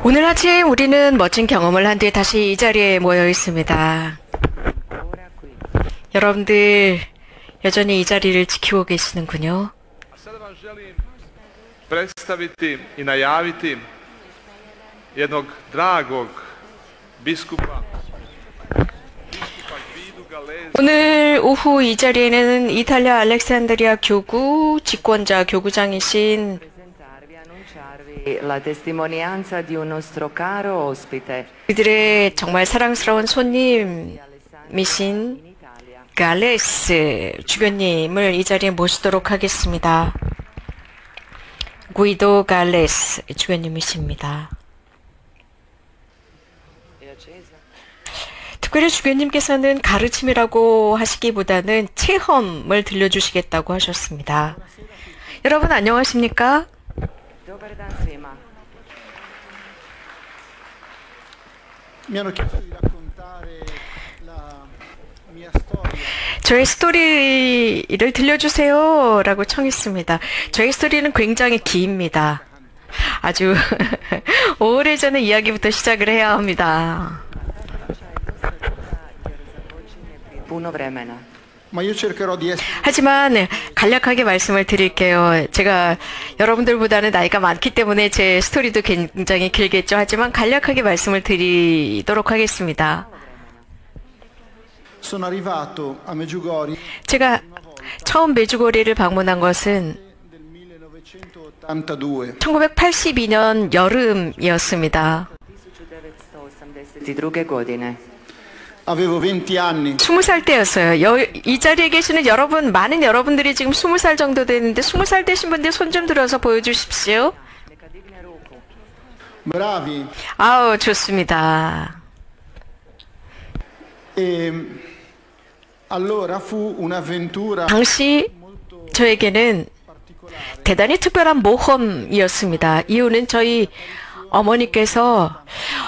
오늘 아침 우리는 멋진 경험을 한 뒤에 다시 이 자리에 모여 있습니다. 여러분들 여전히 이 자리를 지키고 계시는군요. predstaviti i najaviti jednog dragog biskupa Guido Gallese. 오늘 오후 이 자리에는 이탈리아 알렉산드리아 교구 직권자 교구장이신 La testimonianza di un nostro caro ospite. 그들의 정말 사랑스러운 손님이신 갈레스 주교님을 이 자리에 모시도록 하겠습니다. 구이도 갈레스 주교님이십니다. 특별히 주교님께서는 가르침이라고 하시기보다는 체험을 들려주시겠다고 하셨습니다. 여러분 안녕하십니까? 저의 스토리를 들려주세요 라고 청했습니다. 저의 스토리는 굉장히 깁니다. 아주 오래전의 이야기부터 시작을 해야 합니다. 하지만 간략하게 말씀을 드릴게요. 제가 여러분들보다는 나이가 많기 때문에 제 스토리도 굉장히 길겠죠. 하지만 간략하게 말씀을 드리도록 하겠습니다. 제가 처음 메주고리를 방문한 것은 1982년 여름이었습니다. 20살 때였어요. 이 자리에 계시는 여러분, 많은 여러분들이 지금 20살 정도 되는데 20살 되신 분들 손 좀 들어서 보여주십시오. 아우, 좋습니다. 당시 저에게는 대단히 특별한 모험이었습니다. 이유는 저희 어머니께서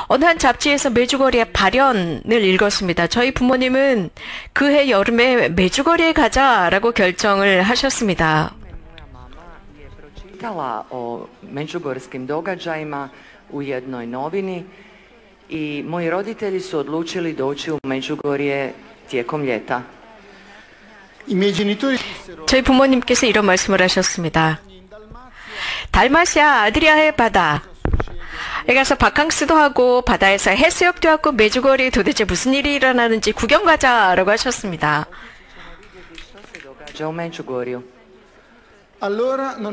어느 한 잡지에서 메주거리의 발연을 읽었습니다. 저희 부모님은 그해 여름에 메주거리에 가자라고 결정을 하셨습니다. o međugorskim događajima u jednoj novini i moji roditelji su odlučili doći u Međugorje tijekom ljeta. 저희 부모님께서 이런 말씀을 하셨습니다. 달마시아 아드리아의 바다. 에 가서 바캉스도 하고 바다에서 해수욕도 하고 메주거리에 도대체 무슨 일이 일어나는지 구경 가자라고 하셨습니다.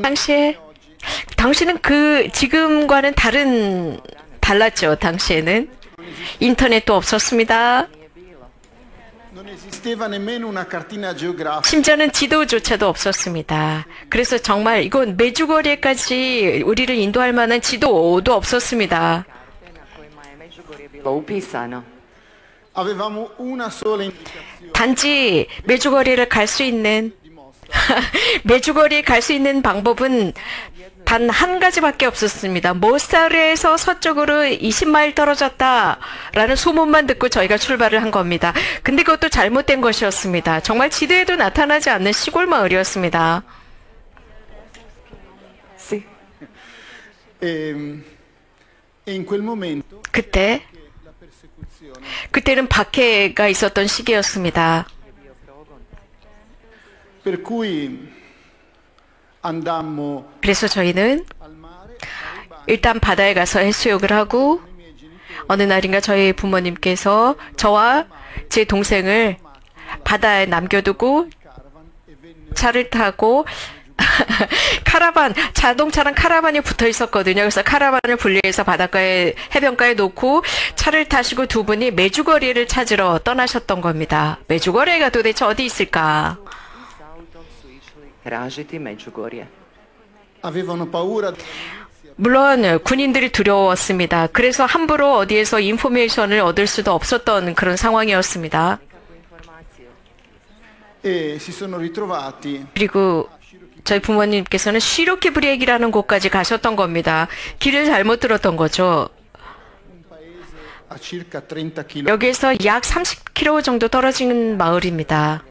당시에 당시는 지금과는 달랐죠. 당시에는 인터넷도 없었습니다. 심지어는 지도조차도 없었습니다. 그래서 정말 이건 메주거리까지 우리를 인도할 만한 지도도 없었습니다. 단지 메주거리를 갈 수 있는 메주거리에 갈 수 있는 방법은 단 한 가지밖에 없었습니다. 모사르에서 서쪽으로 20마일 떨어졌다라는 소문만 듣고 저희가 출발을 한 겁니다. 근데 그것도 잘못된 것이었습니다. 정말 지도에도 나타나지 않는 시골 마을이었습니다. 그때는 박해가 있었던 시기였습니다. 그래서 저희는 일단 바다에 가서 해수욕을 하고 어느 날인가 저희 부모님께서 저와 제 동생을 바다에 남겨두고 차를 타고 자동차랑 카라반이 붙어 있었거든요. 그래서 카라반을 분리해서 해변가에 놓고 차를 타시고 두 분이 메주거리를 찾으러 떠나셨던 겁니다. 메주거리가 도대체 어디 있을까? 물론 군인들이 두려웠습니다. 그래서 함부로 어디에서 인포메이션을 얻을 수도 없었던 그런 상황이었습니다. 그리고 저희 부모님께서는 시로키브리엑이라는 곳까지 가셨던 겁니다. 길을 잘못 들었던 거죠. 여기에서 약 30km 정도 떨어진 마을입니다.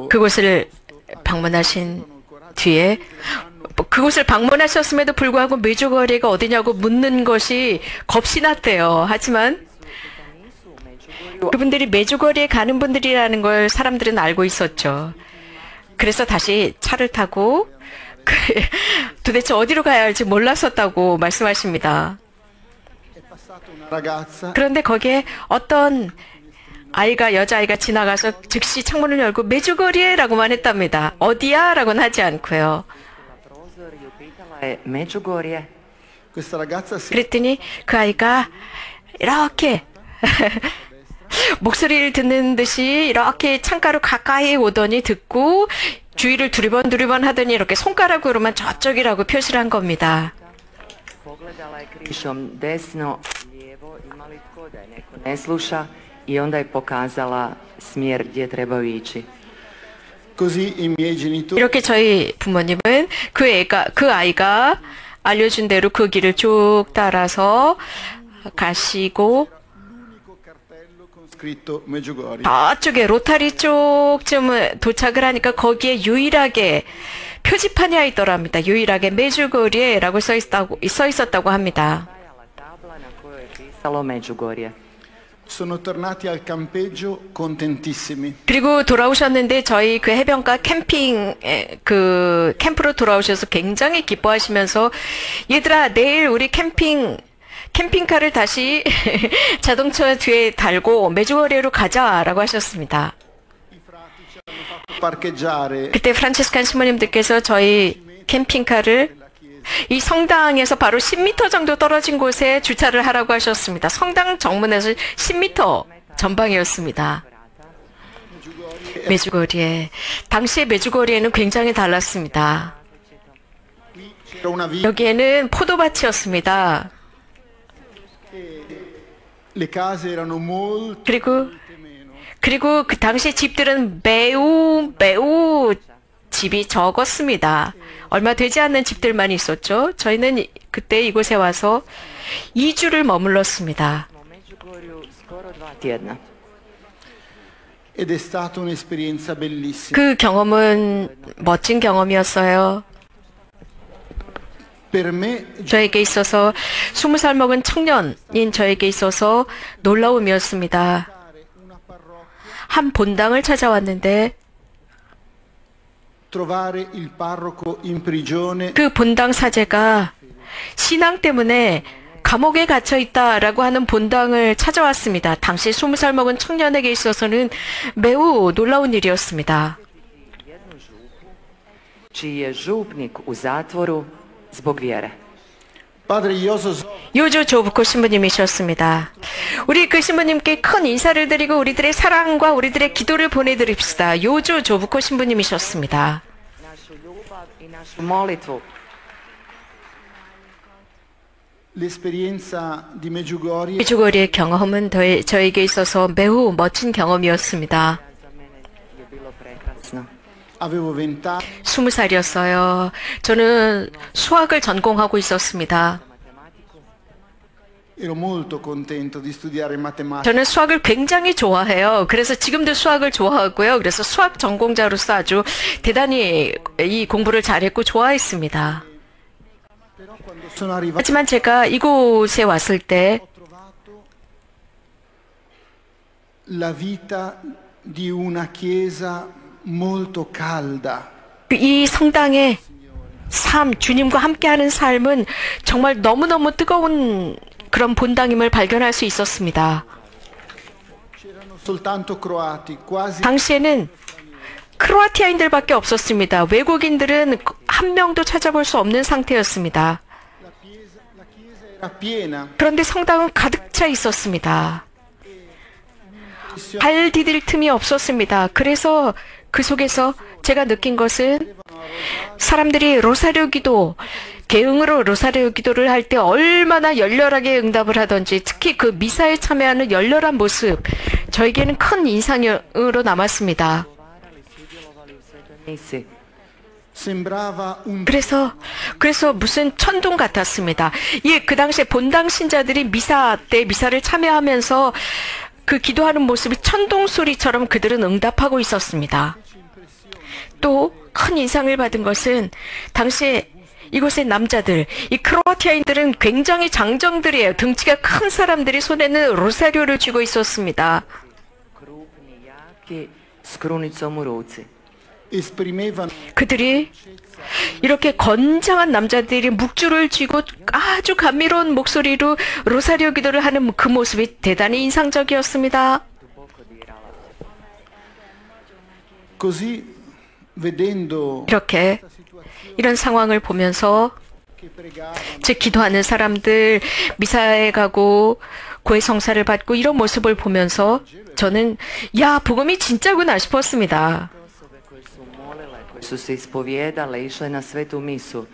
그곳을 방문하신 뒤에 그곳을 방문하셨음에도 불구하고 메주거리가 어디냐고 묻는 것이 겁이 났대요. 하지만 그분들이 메주거리에 가는 분들이라는 걸 사람들은 알고 있었죠. 그래서 다시 차를 타고 도대체 어디로 가야 할지 몰랐었다고 말씀하십니다. 그런데 거기에 어떤 여자아이가 지나가서 즉시 창문을 열고 메주거리에라고만 했답니다. 어디야? 라고는 하지 않고요. 그랬더니 그 아이가 이렇게 목소리를 듣는 듯이 이렇게 창가로 가까이 오더니 듣고 주위를 두리번 하더니 이렇게 손가락으로만 저쪽이라고 표시를 한 겁니다. I onda je pokazala smjer gdje trebaju ići. 이렇게 저희 부모님은 그 아이가 알려준 대로 그 길을 쭉 따라서 가시고 저쪽에 로타리 쪽쯤 도착을 하니까 거기에 유일하게 표지판이 있더랍니다. 유일하게 메주거리에라고 써 있었다고 합니다. Sono tornati al campeggio contentissimi. 그리고 돌아오셨는데 저희 그 해변가 캠프로 돌아오셔서 굉장히 기뻐하시면서 얘들아 내일 우리 캠핑카를 다시 자동차 뒤에 달고 메주거리로 가자라고 하셨습니다. 그때 프란치스칸 신부님들께서 저희 캠핑카를 이 성당에서 바로 10m 정도 떨어진 곳에 주차를 하라고 하셨습니다. 성당 정문에서 10m 전방이었습니다. 메주거리에. 당시의 메주거리에는 굉장히 달랐습니다. 여기에는 포도밭이었습니다. 그리고 그 당시 집들은 매우 집이 적었습니다. 얼마 되지 않는 집들만 있었죠. 저희는 그때 이곳에 와서 2주를 머물렀습니다. 그 경험은 멋진 경험이었어요. 저에게 있어서 20살 먹은 청년인 저에게 있어서 놀라움이었습니다. 한 본당을 찾아왔는데 그 본당 사제가 신앙 때문에 감옥에 갇혀 있다라고 하는 본당을 찾아왔습니다. 당시 20살 먹은 청년에게 있어서는 매우 놀라운 일이었습니다. 요조 조부코 신부님이셨습니다. 우리 그 신부님께 큰 인사를 드리고 우리들의 사랑과 우리들의 기도를 보내드립시다. 요조 조부코 신부님이셨습니다. 메주거리의 경험은 저에게 있어서 매우 멋진 경험이었습니다. 20살이었어요. 저는 수학을 전공하고 있었습니다. 저는 수학을 굉장히 좋아해요. 그래서 지금도 수학을 좋아하고요. 그래서 수학 전공자로서 아주 대단히 이 공부를 잘했고 좋아했습니다. 하지만 제가 이곳에 왔을 때 이 성당의 삶, 주님과 함께하는 삶은 정말 너무너무 뜨거운 그런 본당임을 발견할 수 있었습니다. 당시에는 크로아티아인들밖에 없었습니다. 외국인들은 한 명도 찾아볼 수 없는 상태였습니다. 그런데 성당은 가득 차 있었습니다. 발 디딜 틈이 없었습니다. 그래서 그 속에서 제가 느낀 것은 사람들이 로사리오 기도, 개응으로 로사리오 기도를 할 때 얼마나 열렬하게 응답을 하던지, 특히 그 미사에 참여하는 열렬한 모습, 저에게는 큰 인상으로 남았습니다. 그래서 무슨 천둥 같았습니다. 예, 그 당시에 본당 신자들이 미사 때 미사를 참여하면서 그 기도하는 모습이 천둥 소리처럼 그들은 응답하고 있었습니다. 또 큰 인상을 받은 것은 당시에 이곳의 남자들, 이 크로아티아인들은 굉장히 장정들이에요. 등치가 큰 사람들이 손에는 로사리오를 쥐고 있었습니다. krupni, jaki, s krunicom u ruci. esprimevano 그들이 이렇게 건장한 남자들이 묵주를 쥐고 아주 감미로운 목소리로 로사리오 기도를 하는 그 모습이 대단히 인상적이었습니다. così vedendo 이렇게 이런 상황을 보면서 che pregavano 즉 기도하는 사람들 미사에 가고 고해 성사를 받고 이런 모습을 보면서 저는 야 복음이 진짜구나 싶었습니다. Osobe koje su molile, koje su se ispovijedale, išle na svetu misu.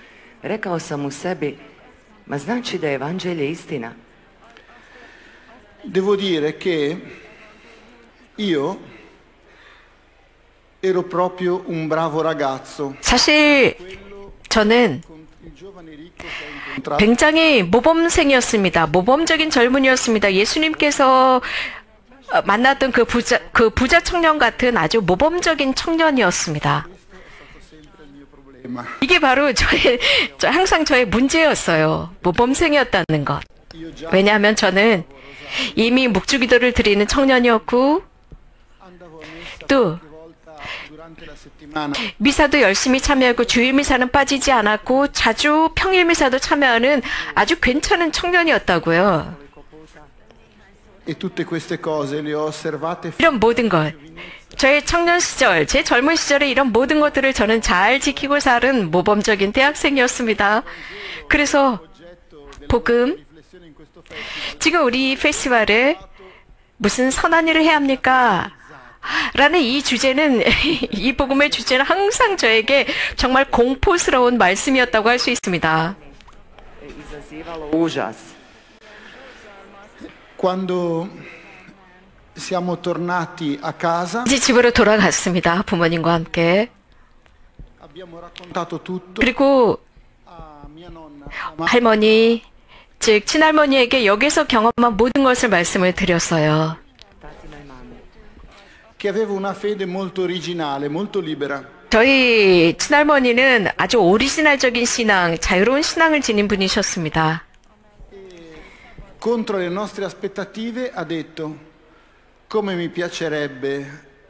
Rekao sam u sebi, ma znači da je evanđelje istina. devo dire che io ero proprio un bravo ragazzo 사실 저는 con il giovane ricco che ho incontrato 굉장히 모범생이었습니다. 모범적인 젊은이였습니다. 예수님께서 만났던 그 부자 청년 같은 아주 모범적인 청년이었습니다. sempre il mio problema. 이게 바로 항상 저의 문제였어요. 모범생이었다는 것. Io già 왜냐하면 저는 이미 묵주기도를 드리는 청년이었고 andavo a messa 또 qualche volta durante la settimana 미사도 열심히 참여하고 주일 미사는 빠지지 않았고 자주 평일 미사도 참여하는 아주 괜찮은 청년이었다고요. e tutte queste cose le ho osservate 이런 모든 것, 저의 청년 시절, 제 젊은 시절에 이런 모든 것들을 저는 잘 지키고 살은 모범적인 대학생이었습니다. 그래서 복음, riflessione in questo festival. 지금 우리 페스티벌에 무슨 선한 일을 해야 합니까? 라는 이 주제는, 이 복음의 주제는 항상 저에게 정말 공포스러운 말씀이었다고 할 수 있습니다. Izazivalo užas. Quando siamo tornati a casa 이제 집으로 돌아갔습니다. 부모님과 함께. abbiamo raccontato tutto 그리고 a mia nonna, a mamma, 할머니, 즉 친할머니에게 여기서 경험한 모든 것을 말씀을 드렸어요. Tatino i mami. che aveva una fede molto originale, molto libera. 저희 친할머니는 아주 오리지널적인 신앙, 자유로운 신앙을 지닌 분이셨습니다. Contro le nostre aspettative ha detto come mi piacerebbe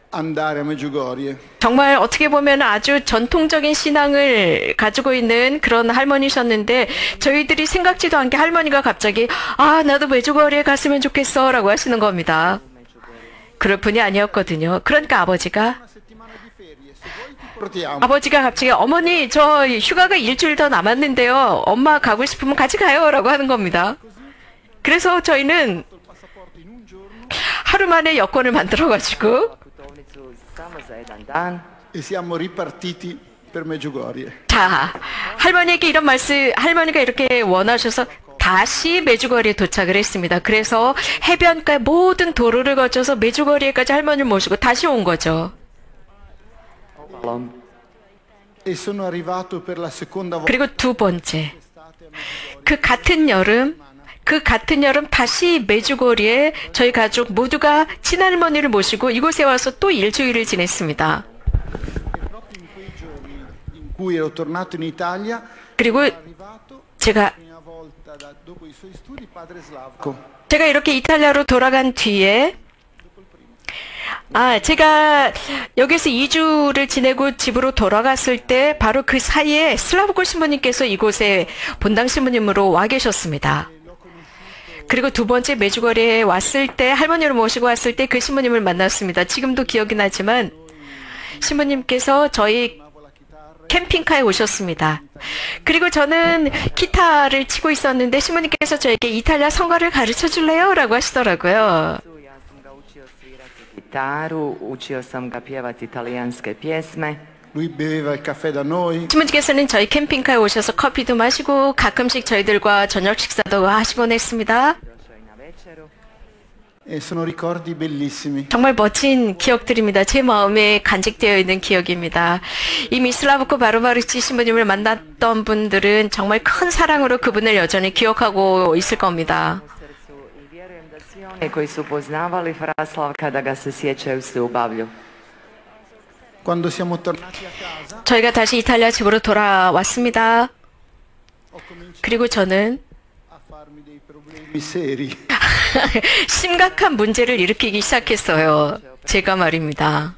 andare a Medjugorje. 정말 어떻게 보면 아주 전통적인 신앙을 가지고 있는 그런 할머니셨는데 저희들이 생각지도 않게 할머니가 갑자기 아 나도 메주거리에 갔으면 좋겠어 라고 하시는 겁니다. 그럴 분이 아니었거든요. 그러니까 아버지가 Una settimana di ferie, se vuoi ti portiamo. 아버지가 갑자기 어머니 저 휴가가 일주일 더 남았는데요. 엄마 가고 싶으면 같이 가요 라고 하는 겁니다. 그래서 저희는 Il passaporto in un giorno 하루 만에 여권을 만들어가지고 Putovnicu samo za jedan dan. e siamo ripartiti per Medjugorje. 자 할머니에게 이런 말씀 할머니가 이렇게 원하셔서 다시 메주거리에 도착을 했습니다. 그래서 해변가의 모든 도로를 거쳐서 메주거리에까지 할머니를 모시고 다시 온 거죠. Obalom. E sono arrivato per la seconda volta 그리고 두 번째 그 같은 여름 다시 메주거리에 저희 가족 모두가 친할머니를 모시고 이곳에 와서 또 일주일을 지냈습니다. proprio in quei giorni in cui ero tornato in Italia 그리고 è arrivato 제가 la prima volta dopo i suoi studi padre Slavko. 제가 이렇게 이탈리아로 돌아간 뒤에 제가 여기서 2주를 지내고 집으로 돌아갔을 때 바로 그 사이에 슬라브코 신부님께서 이곳에 본당 신부님으로 와 계셨습니다. 그리고 두 번째 메주거리에 왔을 때 할머니를 모시고 왔을 때 그 신부님을 만났습니다. 지금도 기억이 나지만 신부님께서 저희 캠핑카에 오셨습니다. 그리고 저는 기타를 치고 있었는데 신부님께서 저에게 이탈리아 성가를 가르쳐 줄래요? 라고 하시더라고요. Ja sam ga učio svirati gitaru, učio sam ga pjevati italijanske pjesme. Lui beveva il caffè da noi 신부님께서는 저희 캠핑카에 오셔서 커피도 마시고 가끔씩 저희들과 저녁 식사도 하시곤 했습니다. Došao i na večeru. e sono ricordi bellissimi. 정말 멋진 기억들입니다. 제 마음에 간직되어 있는 기억입니다. 이미 슬라브코 바르바르치 신부님을 만났던 분들은 정말 큰 사랑으로 그분을 여전히 기억하고 있을 겁니다. U srcu i vjerujem da svi oni koji su poznavali Fraslav kada ga se sjećaju s ljubavlju. Quando siamo tornati a casa 저희가 다시 이탈리아 집으로 돌아왔습니다. 그리고 저는 a farmi dei problemi seri. 심각한 문제를 일으키기 시작했어요. 제가 말입니다.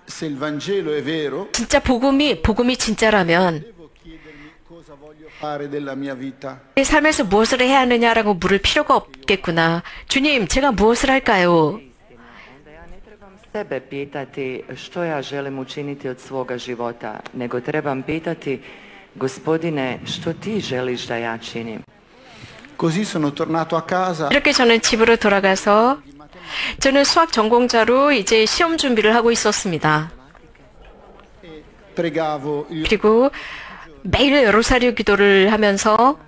Se il Vangelo è vero, 진짜 복음이 진짜라면 devo chiedermi cosa voglio fare della mia vita. 내 삶에서 무엇을 해야 하느냐라고 물을 필요가 없겠구나. 주님, 제가 무엇을 할까요? Onda ja ne trebam sebe pitati što ja želim učiniti od svoga života, nego trebam pitati Gospodine, što ti želiš da ja činim? Così sono tornato a casa 이렇게 저는 집으로 돌아가서 저는 수학 전공자로 이제 시험 준비를 하고 있었습니다. e pregavo il 그리고 매일 로사리오 기도를 하면서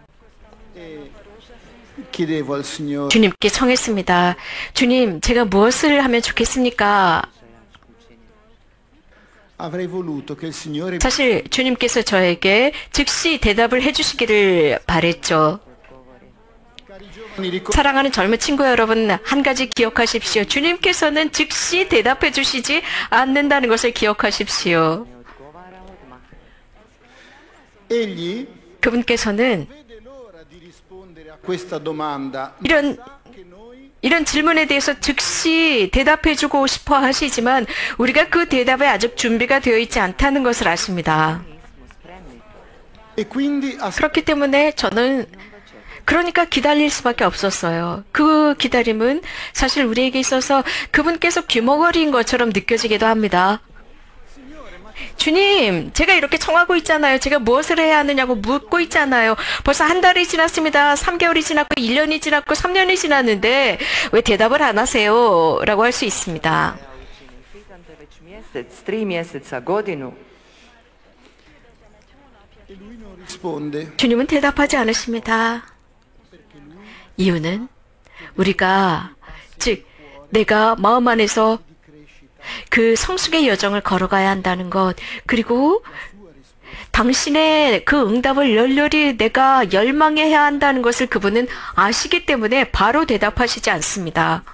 chiedevo al Signore 주님께 청했습니다. 주님, 제가 무엇을 하면 좋겠습니까? avrei voluto che il Signore 사실 주님께서 저에게 즉시 대답을 해주시기를 바랬죠. mi ricordi 사랑하는 젊은 친구 여러분, 한 가지 기억하십시오. 주님께서는 즉시 대답해 주시지 않는다는 것을 기억하십시오. egli 그분께서는 vede l'ora di rispondere a questa domanda. 이런 Che noi 이런 질문에 대해서 즉시 대답해주고 싶어 하시지만 우리가 그 대답에 아직 준비가 되어 있지 않다는 것을 아십니다. e quindi 그렇기 때문에 저는 그러니까 기다릴 수밖에 없었어요. 그 기다림은 사실 우리에게 있어서 그분께서 귀머거리인 것처럼 느껴지기도 합니다. 주님, 제가 이렇게 청하고 있잖아요. 제가 무엇을 해야 하느냐고 묻고 있잖아요. 벌써 한 달이 지났습니다. 3개월이 지났고 1년이 지났고 3년이 지났는데 왜 대답을 안 하세요? 라고 할 수 있습니다. Pitam te već mjesec, 3 mjeseca, godinu. lui non risponde 주님은 대답하지 않으십니다. 이유는 우리가 즉 내가 마음 안에서 그 성숙의 여정을 걸어가야 한다는 것, 그리고 당신의 그 응답을 열렬히 내가 열망해야 한다는 것을 그분은 아시기 때문에 바로 대답하시지 않습니다.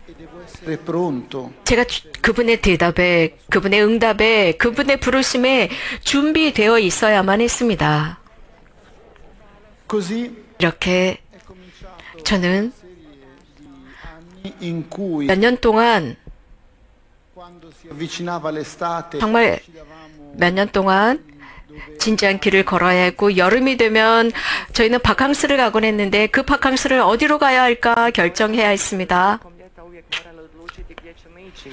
e devo essere pronto. 제가 그분의 대답에, 그분의 응답에, 그분의 부르심에 준비되어 있어야만 했습니다. Così 이렇게 è cominciato 저는 anni in cui 몇 년 동안 quando si avvicinava l'estate 정말 몇 년 동안 진지한 길을 걸어야 했고 여름이 되면 저희는 바캉스를 가곤 했는데 그 바캉스를 어디로 가야 할까 결정해야 했습니다. Tijekom ljeta uvijek morali odlučiti gdje ćemo ići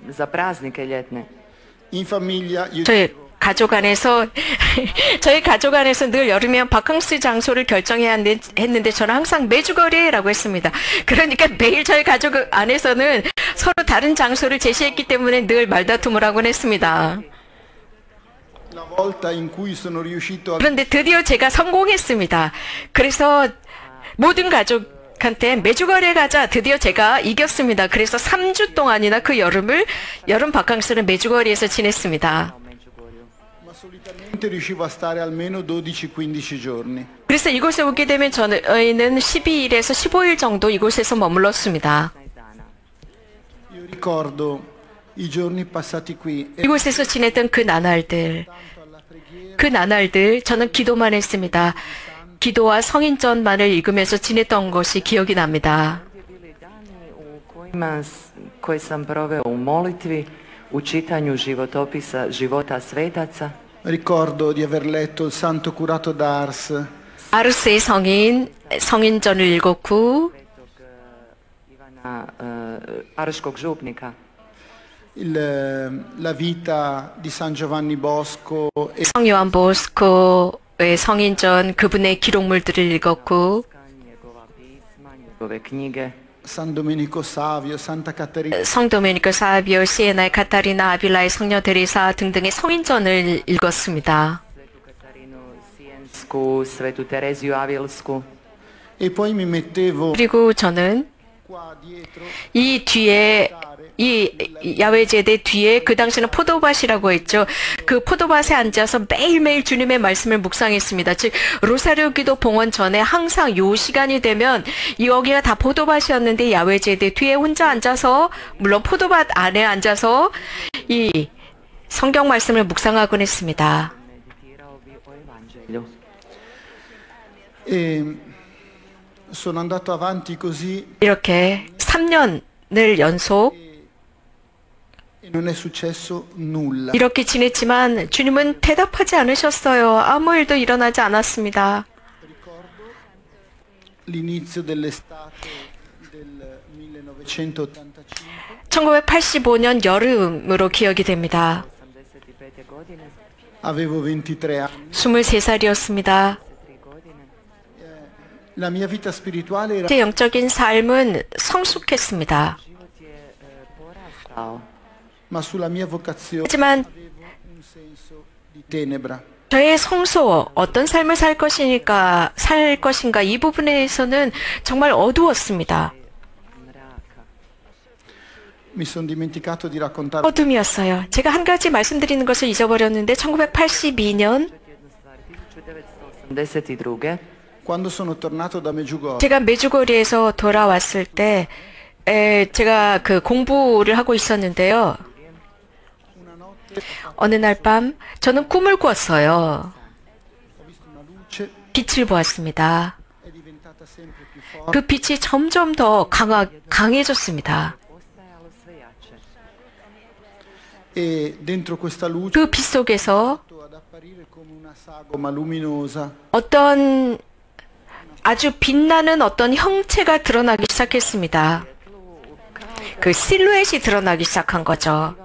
za praznike ljetne. in famiglia io 저희 가족 안에서 늘 여름이면 바캉스 장소를 결정해야 했는데 저는 항상 메주거리라고 했습니다. 그러니까 매일 저희 가족 안에서는 서로 다른 장소를 제시했기 때문에 늘 말다툼을 하곤 했습니다. la volta in cui sono riuscito a 그런데 드디어 제가 성공했습니다. 그래서 모든 가족한테 메주거리에 가자. 드디어 제가 이겼습니다. 그래서 3주 동안이나 그 여름 바캉스를 메주거리에서 지냈습니다. ma solitamente riuscivo a stare almeno 12-15 giorni. 그래서 이곳에 오게 되면 저희는 12일에서 15일 정도 이곳에서 머물렀습니다. Io ricordo i giorni passati qui e 이곳에서 지냈던 그 나날들, 저는 기도만 했습니다. 기도와 성인전만을 읽으면서 지냈던 것이 기억이 납니다. Bili dani u koje sam proveo u molitvi, u čitanju životopisa života svetaca. ricordo di aver letto il Santo Curato d'Ars, 아르스의 성인전을 읽었고 Ivana Arškog župnika. la vita di San Giovanni Bosco e 성요한 보스코의 성인전 그분의 기록물들을 읽었고 Njegova pisma, njegove knjige. San Domenico Savio, Santa Caterina. 성도메니코 사비오, 시에나의 카타리나, 아빌라의 성녀 데레사 등등의 성인전을 읽었습니다. Svetu Katarinu Sijensku, Svetu Tereziju Avilsku. E poi mi mettevo 그리고 저는 qua dietro 이 뒤에 이 야외 제대 뒤에 그 당시는 포도밭이라고 했죠. 그 포도밭에 앉아서 매일매일 주님의 말씀을 묵상했습니다. 즉 로사리오 기도 봉헌 전에 항상 요 시간이 되면 여기가 다 포도밭이었는데 야외 제대 뒤에 혼자 앉아서 물론 포도밭 안에 앉아서 이 성경 말씀을 묵상하곤 했습니다. E sono andato avanti così 이렇게 3년을 연속 e non è successo nulla. 이렇게 지냈지만 주님은 대답하지 않으셨어요. 아무 일도 일어나지 않았습니다. L'inizio dell'estate del 1985 1985년 여름으로 기억이 됩니다. avevo 23 anni. 23살이었습니다. La mia vita spirituale era 제 영적인 삶은 성숙했습니다. ma sulla mia vocazione 하지만 avevo un senso di tenebra. 저의 성소, 어떤 삶을 살 것인가 이 부분에서는 정말 어두웠습니다. Mi sono dimenticato di raccontare 어둠이었어요. 제가 한 가지 말씀드리는 것을 잊어버렸는데 1982년 1982. quando sono tornato da Medjugorje. 제가 메주고리에서 돌아왔을 때 제가 그 공부를 하고 있었는데요. 어느 날 밤 저는 꿈을 꿨어요. Ho visto una luce, 빛을 보았습니다. è diventata sempre più forte. 그 빛이 점점 더 강해졌습니다. E dentro questa luce 그 빛 속에서 ad apparire come una sagoma luminosa 어떤 아주 빛나는 어떤 형체가 드러나기 시작했습니다. 그 실루엣이 드러나기 시작한 거죠.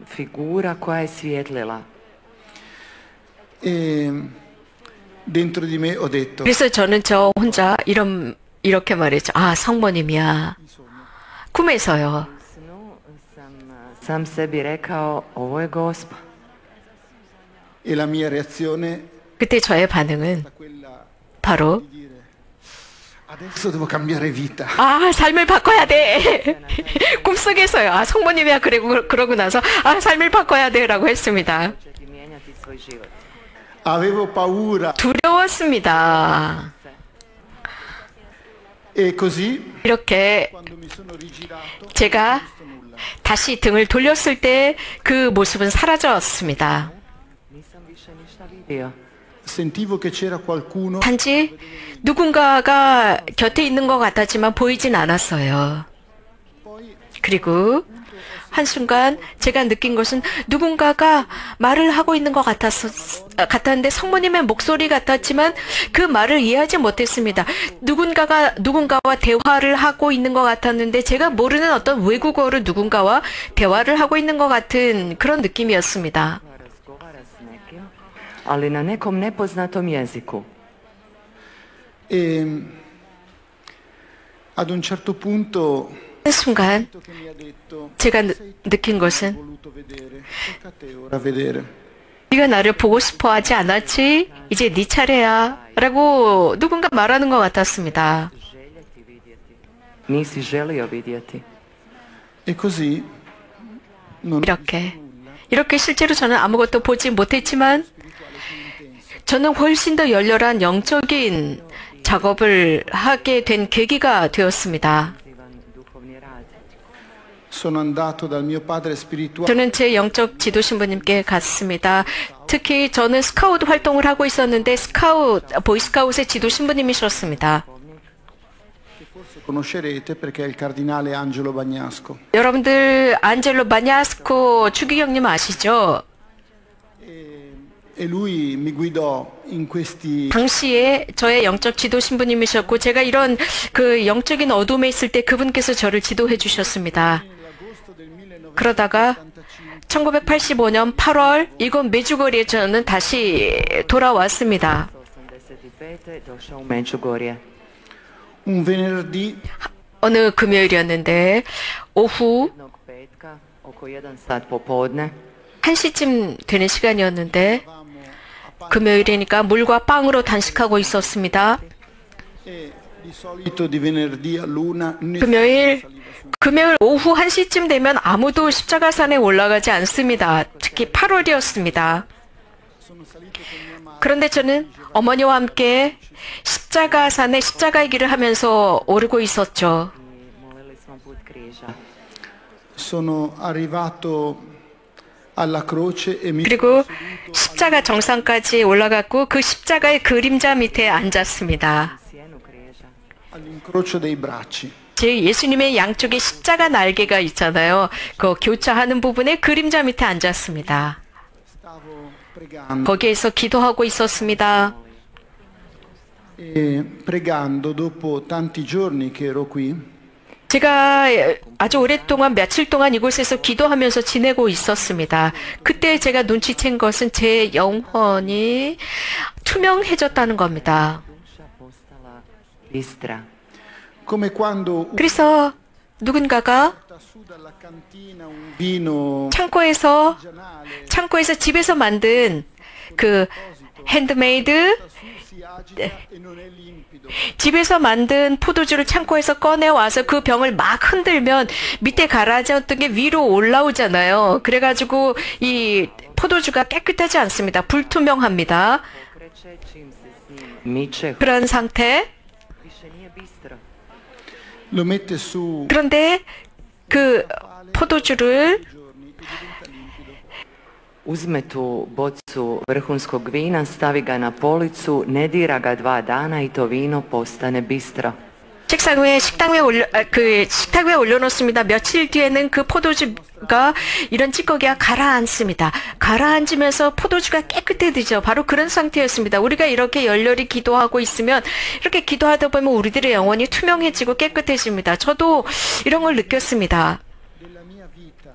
Figura koja je svjetlila. e dentro di me ho detto 그래서 저는 저 혼자 이렇게 말했죠. 아, 성모님이야. 꿈에서요. Snu sam sebi rekao, ovo je Gospa. e la mia reazione 그때 저의 반응은 è quella 바로 di dire adesso devo cambiare vita. 아, 삶을 바꿔야 돼. 꿈속에서요. 아, 성모님이야. 그러고 나서 아, 삶을 바꿔야 돼라고 했습니다. Ti mijenjati svoj život. Avevo paura 두려웠습니다. e così 이렇게 quando mi sono rigirato 제가 다시 등을 돌렸을 때 그 모습은 사라졌습니다. Nisam više ništa vidio. sentivo che c'era qualcuno 단지 누군가가 곁에 있는 것 같았지만 보이진 않았어요. 그리고 한순간 제가 느낀 것은 누군가가 말을 하고 있는 것 같았는데 성모님의 목소리 같았지만 그 말을 이해하지 못했습니다. 누군가와 대화를 하고 있는 것 같았는데 제가 모르는 어떤 외국어로 누군가와 대화를 하고 있는 것 같은 그런 느낌이었습니다. Razgovara s nekim, ali na nekom nepoznatom jeziku. e ad un certo punto 한 순간 che mi ha detto 제가 느낀 것은 voluto vedere, tocca a te ora vedere. 네가 나를 보고 싶어 하지 않았지? 이제 네 차례야. 라고 누군가 말하는 것 같았습니다. Željeti vidjeti. Nisi želio vidjeti. E così non 이렇게 실제로 저는 아무것도 보지 못했지만 저는 훨씬 더 열렬한 영적인 작업을 하게 된 계기가 되었습니다. Duhovni rad. sono andato dal mio padre spirituale 저는 제 영적 지도 신부님께 갔습니다. 특히 저는 스카우트 활동을 하고 있었는데 보이스카웃의 지도 신부님이셨습니다. che forse conoscerete perché è il cardinale Angelo Bagnasco. 여러분들 안젤로 바냐스코 추기경님 아시죠? E lui mi guidò in questi 당시에 저의 영적 지도 신부님이셨고 제가 이런 그 영적인 어둠에 있을 때 그분께서 저를 지도해 주셨습니다. 그러다가 1985년 8월 이곳 메주거리에 저는 다시 돌아왔습니다. 1985. došao u Međugorje. un venerdì 어느 금요일이었는데 오후 Jednog petka, oko 1 sat popodne, 1시쯤 되는 시간이었는데 금요일이니까 물과 빵으로 단식하고 있었습니다. e di solito di venerdì a luna nessuno 금요일 saliva su 금요일 오후 1시쯤 되면 아무도 십자가산에 올라가지 않습니다. 특히 8월이었습니다. 그런데 저는 어머니와 함께 십자가산에 십자가의 길을 하면서 오르고 있었죠. Molili smo put križa. Sono arrivato alla croce e mi 그리고 십자가 정상까지 올라갔고 그 십자가의 그림자 밑에 앉았습니다. Sjenu križa. all'incrocio dei bracci. 제 예수님의 양쪽에 십자가 날개가 있잖아요. 그 교차하는 부분에 그림자 밑에 앉았습니다. Stavo pregando 거기에서 기도하고 있었습니다. e pregando dopo tanti giorni che ero qui. 제가 아주 오랫동안 며칠 동안 이곳에서 기도하면서 지내고 있었습니다. 그때 제가 눈치챈 것은 제 영혼이 투명해졌다는 겁니다. Duša postala bistra. Come quando 그래서 누군가가 porta su dalla cantina un vino 창고에서 집에서 만든 그 핸드메이드 si agita e non è limpido. 집에서 만든 포도주를 창고에서 꺼내와서 그 병을 막 흔들면 밑에 가라앉았던 게 위로 올라오잖아요. 그래가지고 이 포도주가 깨끗하지 않습니다. 불투명합니다. Pokreće čim se s njim miče, 그런 상태. više nije bistro. Lo mette su 그런데 그 포도주를 giorni e diventa limpido. Uzme tu bocu vrhunskog vina, stavi ga na policu, ne dira ga 2 dana i to vino postane bistro. 책상 위에 식탁 위에 올려놓습니다. 며칠 뒤에는 그 포도주가 이런 찌꺼기가 가라앉습니다. 가라앉으면서 포도주가 깨끗해지죠. 바로 그런 상태였습니다. 우리가 이렇게 열렬히 기도하고 있으면 이렇게 기도하다 보면 우리들의 영혼이 투명해지고 깨끗해집니다. 저도 이런 걸 느꼈습니다. Della mia vita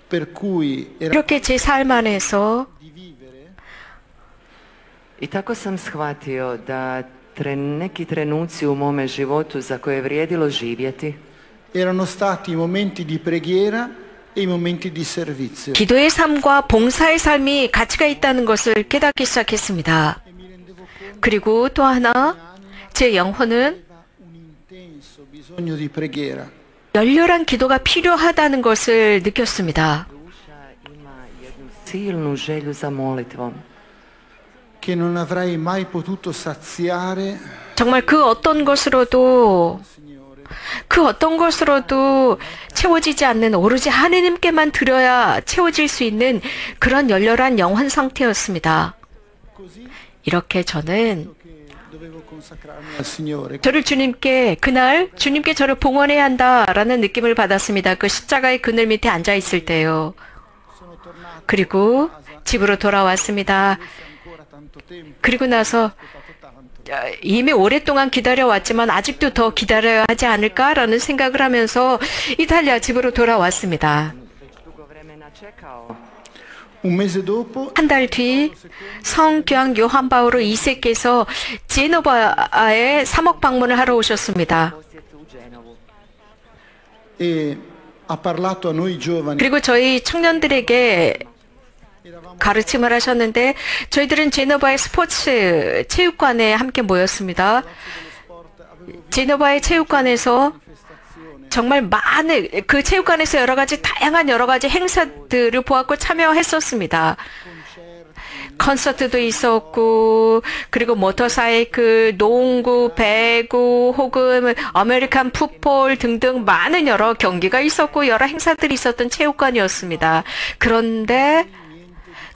per cui era 이렇게 제 삶 안에서 di vivere I tako sam shvatio da neki trenuci u mome životu za koje je vrijedilo živjeti, erano stati i momenti di preghiera e i momenti di servizio. 기도의 삶과 봉사의 삶이 가치가 있다는 것을 깨닫기 시작했습니다. E mi rendevo conto 그리고 또 하나 제 영혼은 che aveva un intenso bisogno di preghiera. 열렬한 기도가 필요하다는 것을 느꼈습니다. duša ima jednu silnu želju za molitvom. Che non avrei mai potuto saziare, 정말 그 어떤 것으로도 채워지지 않는 오로지 하느님께만 드려야 채워질 수 있는 그런 열렬한 영혼 상태였습니다. così 이렇게 저는 che dovevo consacrarmi al Signore. 저를 그날 주님께 저를 봉헌해야 한다라는 느낌을 받았습니다. 그 십자가의 그늘 밑에 앉아 있을 때요. Sono tornato 그리고 집으로 돌아왔습니다. ancora tanto tempo, 그리고 나서 tanto. 이미 오랫동안 기다려왔지만 아직도 더 기다려야 하지 않을까라는 생각을 하면서 이탈리아 집으로 돌아왔습니다. Već dugo vremena čekao. Un mese dopo 한 달 뒤 성교황 요한 바오로 2세께서 제노바에 사목 방문을 하러 오셨습니다. Posjetu u Dženovu. e ha parlato a noi giovani. 그리고 저희 청년들에게 Eravamo 가르침을 하셨는데 저희들은 제노바의 스포츠 체육관에 함께 모였습니다. 제노바의 체육관에서 정말 많은 그 체육관에서 여러 가지 행사들을 보았고 참여했었습니다. 콘서트도 있었고 그리고 모터사이클, 농구, 배구 혹은 아메리칸 풋볼 등등 많은 여러 경기가 있었고 여러 행사들이 있었던 체육관이었습니다.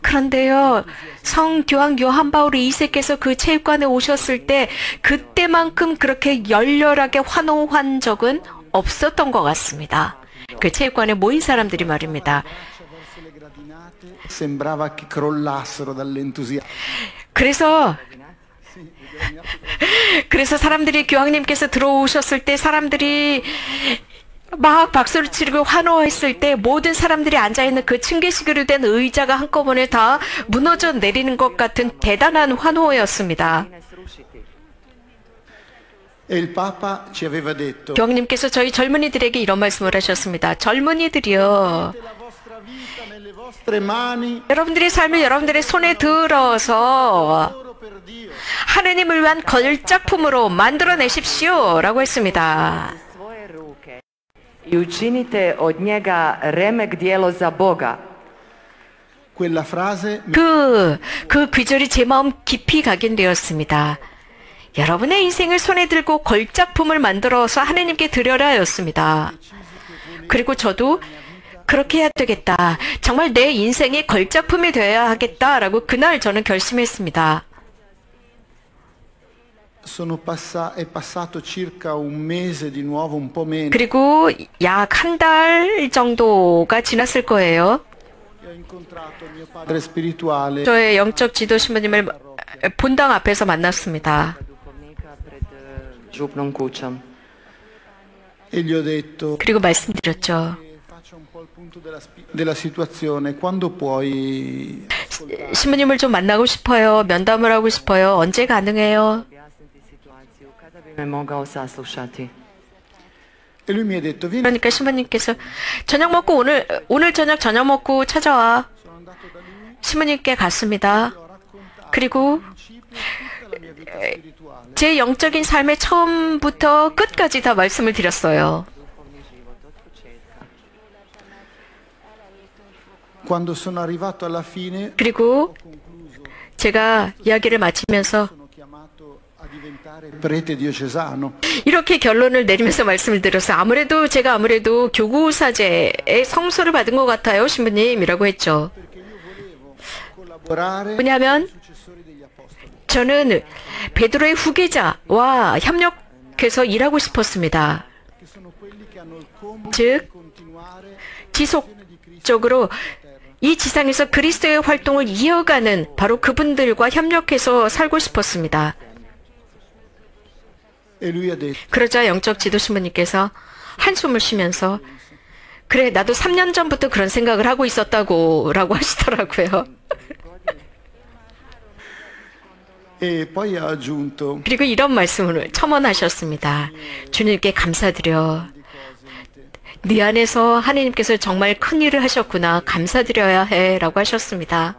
그런데요, 성교황 요한 바오로 2세께서 그 체육관에 오셨을 때 그때만큼 그렇게 열렬하게 환호한 적은 없었던 것 같습니다. 그 체육관에 모인 사람들이 말입니다. verso le gradinate, sembrava che crollassero dall'entusiasmo. 그래서 사람들이 교황님께서 들어오셨을 때 사람들이 막 박수를 치고 환호했을 때 모든 사람들이 앉아있는 그 층계식으로 된 의자가 한꺼번에 다 무너져 내리는 것 같은 대단한 환호였습니다. Ne srušiti. E il Papa ci aveva detto: 교황님께서 저희 젊은이들에게 이런 말씀을 하셨습니다. 젊은이들이요. la vostra vita nelle vostre mani, 여러분들의 삶을 여러분들의 손에 들어서 oro per Dio. 하느님을 위한 걸작품으로 만들어내십시오. 라고 했습니다. Svoje ruke i učinite od njega remek djelo za Boga. Quella frase 그 귀절이 제 마음 깊이 각인되었습니다. 여러분의 인생을 손에 들고 걸작품을 만들어서 하나님께 드려라였습니다. 그리고 저도 그렇게 해야 되겠다. 정말 내 인생이 걸작품이 되어야 하겠다라고 그날 저는 결심했습니다. è passato circa un mese di nuovo, un po' meno. 그리고 약 한 달 정도가 지났을 거예요. Ho incontrato mio padre spirituale 저의 영적 지도 신부님을 본당 앞에서 만났습니다. Duhovnika pred župnom kućom. e gli ho detto 그리고 말씀드렸죠. faccia un po' il punto della situazione, quando puoi 신부님을 좀 만나고 싶어요. 면담을 하고 싶어요. 언제 가능해요? Objasniti situaciju kada bi me mogao saslušati. e lui mi ha detto vieni. 그러니까 신부님께서 저녁 먹고 오늘 저녁 먹고 찾아와. Sono andato da lui, 신부님께 갔습니다. ho raccontato 그리고 tutta la mia vita spirituale. 제 영적인 삶의 처음부터 끝까지 다 말씀을 드렸어요. Duhovni život od početka. Quando sono arrivato alla fine 그리고 concluso, 제가 이야기를 마치면서 sono chiamato a diventare prete diocesano. 이렇게 결론을 내리면서 말씀을 드렸어요. 제가 교구사제의 성소를 받은 것 같아요, 신부님이라고 했죠. Perché io volevo collaborare 왜냐하면 con i successori degli apostoli, 저는 베드로의 후계자와 협력해서 일하고 싶었습니다. che sono quelli che hanno il compito 즉, di continuare 지속적으로 이 지상에서 그리스도의 활동을 이어가는 바로 그분들과 협력해서 살고 싶었습니다. e lui ha detto 그러자 영적 지도 신부님께서 한숨을 쉬면서 그래, 나도 3년 전부터 그런 생각을 하고 있었다고 라고 하시더라고요. e poi ha aggiunto 그리고 이런 말씀을 첨언하셨습니다. 주님께 감사드려. 네 안에서 하나님께서 정말 큰 일을 하셨구나. 감사드려야 해. 라고 하셨습니다.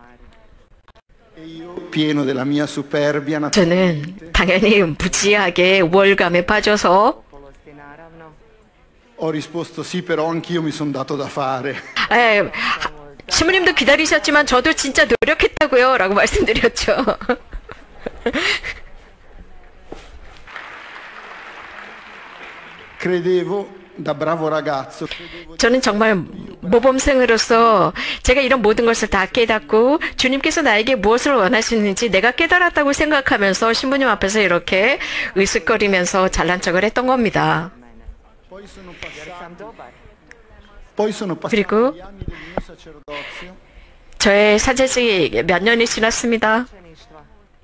e io pieno della mia superbia 저는 당연히 무지하게 우월감에 빠져서 Oholosti naravno. ho risposto sì, però anch'io mi sono dato da fare. 신부님도 기다리셨지만 저도 진짜 노력했다고요. 라고 말씀드렸죠. Credevo, da bravo ragazzo, credevo 저는 정말 모범생으로서 제가 이런 모든 것을 다 깨닫고 주님께서 나에게 무엇을 원하시는지 내가 깨달았다고 생각하면서 신부님 앞에서 이렇게 으쓱거리면서 잘난 척을 했던 겁니다. poi sono Sam dobar. passati 그리고 gli anni del mio sacerdozio 저의 사제직 몇 년이 지났습니다. Učeništva.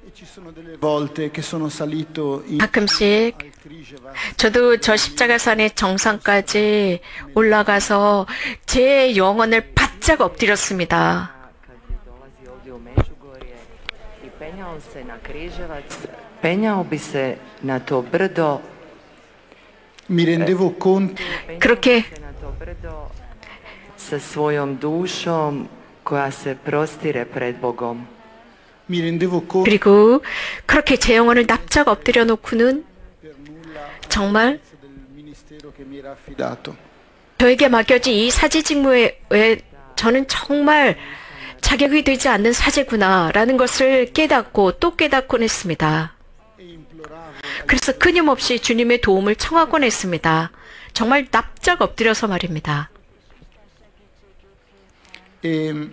e ci sono delle volte che sono salito in 가끔씩 al Križevac 저도 저 십자가산의 정상까지 올라가서 제 영혼을 바짝 엎드렸습니다. Kad bi dolazi ovdje u Međugorje i penjao se na Križevac, penjao bi se na to brdo, mi rendevo conto 그렇게 se na to brdo sa svojom dušom koja se prostire pred Bogom. mi rendevo conto 그리고 그렇게 제 영혼을 납작 엎드려 놓고는 per nulla 정말 del ministero che mi era affidato. 저에게 맡겨진 이 사제 직무에 저는 정말 자격이 되지 않는 사제구나라는 것을 깨닫고 또 깨닫곤 했습니다. E imploravo 그래서 끊임없이 주님의 도움을 청하곤 했습니다. 정말 납작 엎드려서 말입니다. e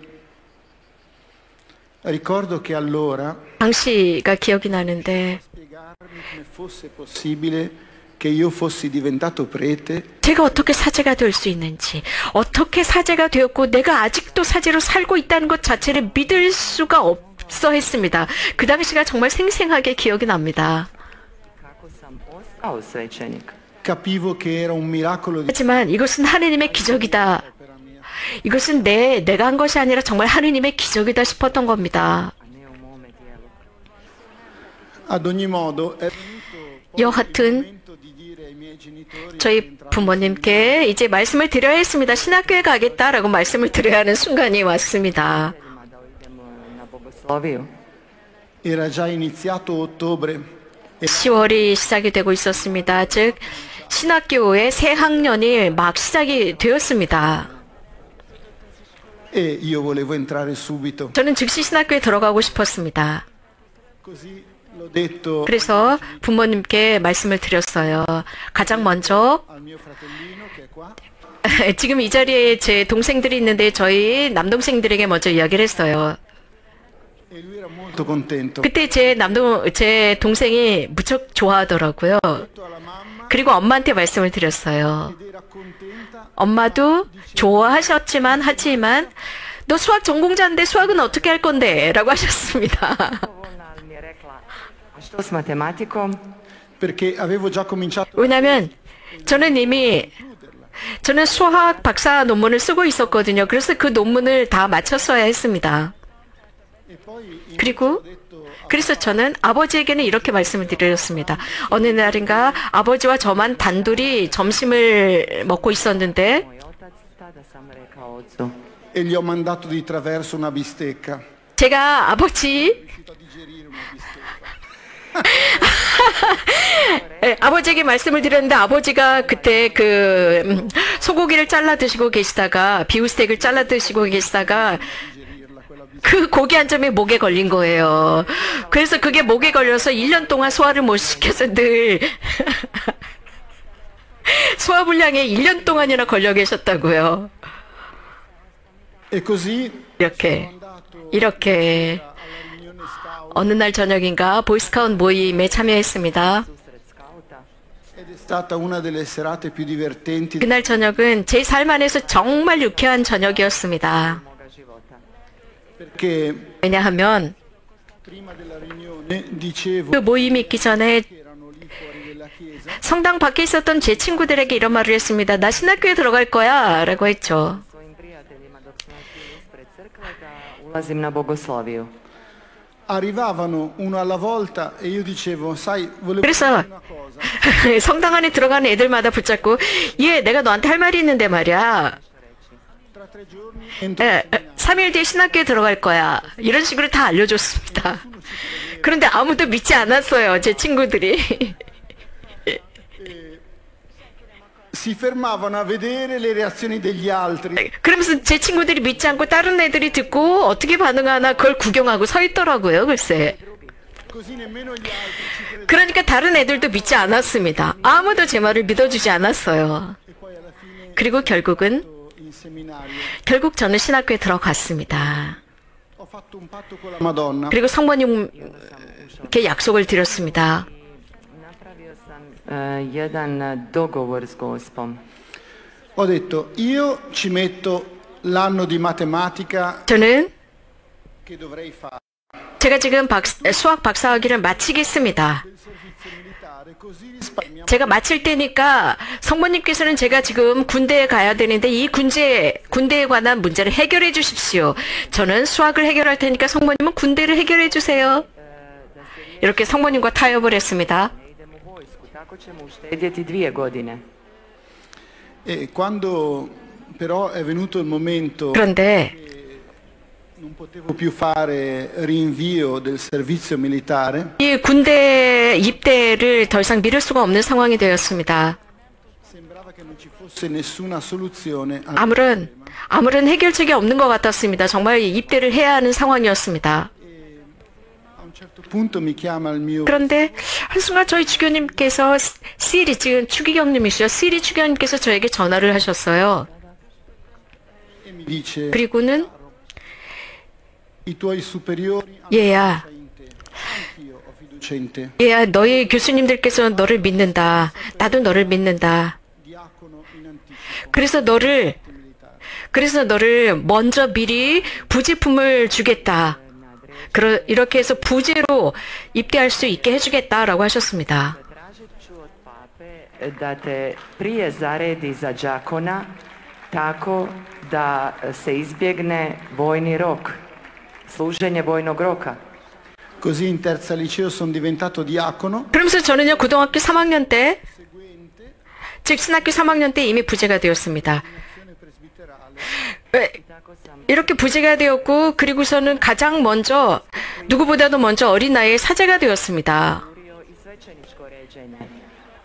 ricordo che allora 당시가 기억이 나는데 spiegarmi come fosse possibile che io fossi diventato prete 제가 어떻게 사제가 될 수 있는지, 어떻게 사제가 되었고 내가 아직도 사제로 살고 있다는 것 자체를 믿을 수가 없어 했습니다. 그 당시가 정말 생생하게 기억이 납니다. Kako sam ostao svećenik? capivo che era un miracolo di 하지만 이것은 하느님의 기적이다. opera mia. 이것은 내가 한 것이 아니라 정말 하느님의 기적이다 싶었던 겁니다. A ne u mome dijelu. Ad ogni modo è venuto poi 여하튼 il momento di dire ai miei genitori che 저희 entravo 부모님께 이제 말씀을 드려야 했습니다. 신학교에 가겠다라고 말씀을 드려야 하는 순간이 왔습니다. Ma da idemo na bogosloviju. era già iniziato ottobre 10월이 시작이 되고 있었습니다. 즉 신학교의 새 학년이 막 시작이 되었습니다. e io volevo entrare subito. 저는 즉시 신학교에 들어가고 싶었습니다. Così l'ho detto 그래서 부모님께 말씀을 드렸어요. 가장 먼저 al mio fratellino che è qua. 지금 이 자리에 제 동생들이 있는데 저희 남동생들에게 먼저 이야기를 했어요. E lui era molto contento. 그때 제 동생이 무척 좋아하더라고요. Detto alla mamma 그리고 엄마한테 말씀을 드렸어요. ed era contenta. 엄마도 좋아하셨지만 하지만 너 수학 전공자인데 수학은 어떻게 할 건데? 라고 하셨습니다. Ona mi je rekla, a što s matematikom? Perché avevo già cominciato 왜냐하면 저는 수학 박사 논문을 쓰고 있었거든요. 그래서 그 논문을 다 마쳤어야 했습니다. e poi 그리고 그래서 저는 아버지에게는 이렇게 말씀을 드렸습니다. 어느 날인가 아버지와 저만 단둘이 점심을 먹고 있었는데 Moj otac, tada sam rekao ocu, e gli ho mandato di traverso una bistecca. 제가 아버지 Riuscito a digerire una bistecca. 아버지에게 말씀을 드렸는데 아버지가 그때 소고기를 잘라 드시고 계시다가 비우스텍을 잘라 드시고 계시다가 Digerirla quella bistecca. 그 고기 한 점이 목에 걸린 거예요. 그래서 그게 목에 걸려서 1년 동안 소화를 못 시켜서 늘 소화불량에 1년 동안이나 걸려 계셨다고요. E così 이렇게 alla riunione scout 어느 날 저녁인가 보이스카우트 모임에 참여했습니다. susret skauta. ed è stata una delle serate più divertenti 그날 저녁은 제 삶 안에서 정말 유쾌한 저녁이었습니다. Moga života. perché 왜냐하면 prima della riunione dicevo 그 모임이 있기 전에 che erano lì fuori della chiesa 성당 밖에 있었던 제 친구들에게 이런 말을 했습니다. 나 신학교에 들어갈 거야 라고 했죠. Svojim prijateljima dok smo bili ispred crkve da ulazim na bogosloviju. arrivavano uno alla volta e io dicevo sai volevo 그래서 dire una cosa 성당 안에 들어가는 애들마다 붙잡고 내가 너한테 할 말이 있는데 말이야. tra 3 giorni entro 3일 뒤에 신학교에 들어갈 거야. 이런 식으로 다 알려줬습니다. 그런데 아무도 믿지 않았어요. 제 친구들이. si fermavano a vedere le reazioni degli altri 그러면서 제 친구들이 믿지 않고 다른 애들이 듣고 어떻게 반응하나 그걸 구경하고 서 있더라고요. 글쎄. così nemmeno gli altri ci credevano 그러니까 다른 애들도 믿지 않았습니다. 아무도 제 말을 믿어주지 않았어요. e poi alla fine 그리고 결국 in seminario 저는 신학교에 들어갔습니다. ho fatto un patto con la Madonna 그리고 성모님께 약속을 드렸습니다. Napravio sam jedan dogovor s Gospom. ho detto io ci metto l'anno di matematica 저는 che dovrei fare 제가 지금 수학 박사학위를 마치겠습니다. del servizio militare così risparmiamo 제가 마칠 때니까 성모님께서는 제가 지금 군대에 가야 되는데 이 군대에 관한 문제를 해결해 주십시오. 저는 수학을 해결할 테니까 성모님은 군대를 해결해 주세요. 이렇게 성모님과 타협을 했습니다. Ne idem u vojsku, tako ćemo uštedjeti 2 godine. e quando però è venuto il momento 그런데 non potevo più fare rinvio del servizio militare 이 군대 입대를 더 이상 미룰 수가 없는 상황이 되었습니다. sembrava che non ci fosse nessuna soluzione al 아무런 해결책이 없는 것 같았습니다. 정말 입대를 해야 하는 상황이었습니다. a un certo punto mi chiama il mio 그런데 한순간 저희 주교님께서 지금 추기경님이시죠. 시리 추기경님께서 저에게 전화를 하셨어요. e mi dice 그리고는 i tuoi superiori hanno 얘야, fiducia in te anch'io ho fiducia in te 얘야, 너희 교수님들께서 너를 믿는다. 나도 너를 믿는다. diacono in anticipo 그래서 너를 먼저 미리 부제품을 주겠다. 이렇게 해서 부제로 입대할 수 있게 해주겠다라고 하셨습니다. Tražit ću od pape da te prije zaredi za đakona tako da se izbjegne vojni rok, služenje vojnog roka. così in terza liceo sono diventato diacono 그러면서 저는요, 고등학교 3학년 때, 즉 신학교 3학년 때 이미 부제가 되었습니다. Tako sam 이렇게 부제가 되었고, 그리고서는 가장 먼저, 누구보다도 먼저 어린 나이에 사제가 되었습니다. urio i svećeničko ređenje.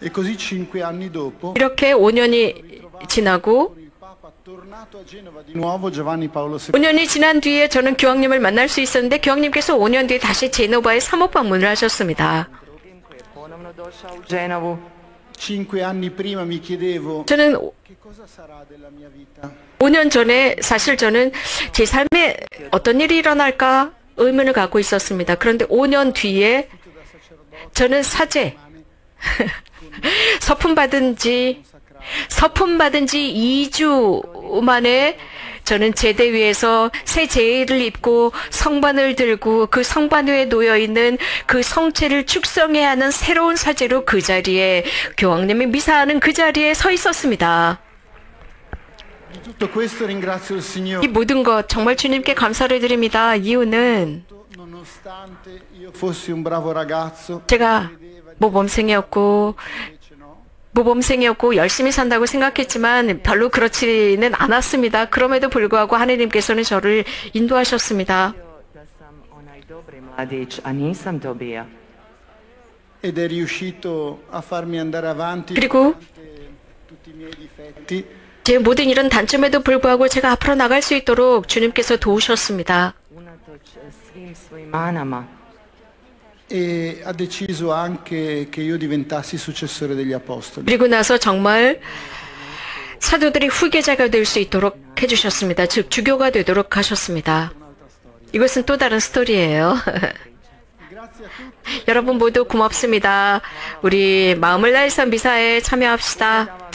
E così 5 anni dopo, 이렇게 5년이 지나고 il Papa tornato a Genova di nuovo, Giovanni Paolo II, 5년이 지난 뒤에 저는 교황님을 만날 수 있었는데 교황님께서 5년 뒤에 다시 제노바에 사목 방문을 하셨습니다. koji je ponovno došao u Genovu. 5 anni prima mi chiedevo 저는 che cosa sarà della mia vita. 5년 전에 사실 저는 제 삶에 어떤 일이 일어날까 의문을 갖고 있었습니다. 그런데 5년 뒤에 저는 사제, 서품 받은 지 2주 만에 저는 제대 위에서 새 제의를 입고 성반을 들고 그 성반 위에 놓여있는 그 성체를 축성해야 하는 새로운 사제로 그 자리에 교황님이 미사하는 그 자리에 서 있었습니다. Di tutto questo ringrazio il 이 Signore. 모든 것 정말 주님께 감사를 드립니다. 이유는 Nonostante io fossi un bravo ragazzo, 제가 모범생이었고 열심히 산다고 생각했지만 별로 그렇지는 않았습니다. 그럼에도 불구하고 하나님께서는 저를 인도하셨습니다. Da sam onaj dobri mladić, a nisam to bio. ed è riuscito a farmi andare avanti 그리고 nonostante tutti i miei difetti. 제 모든 이런 단점에도 불구하고 제가 앞으로 나갈 수 있도록 주님께서 도우셨습니다. Unatoč svim svojim manama. E ha deciso anche che io diventassi successore degli apostoli. 그리고 나서 정말 사도들이 후계자가 될 수 있도록 해주셨습니다. 즉 주교가 되도록 하셨습니다. 이것은 또 다른 스토리예요. 여러분 모두 고맙습니다. 우리 마음을 다해서 미사에 참여합시다.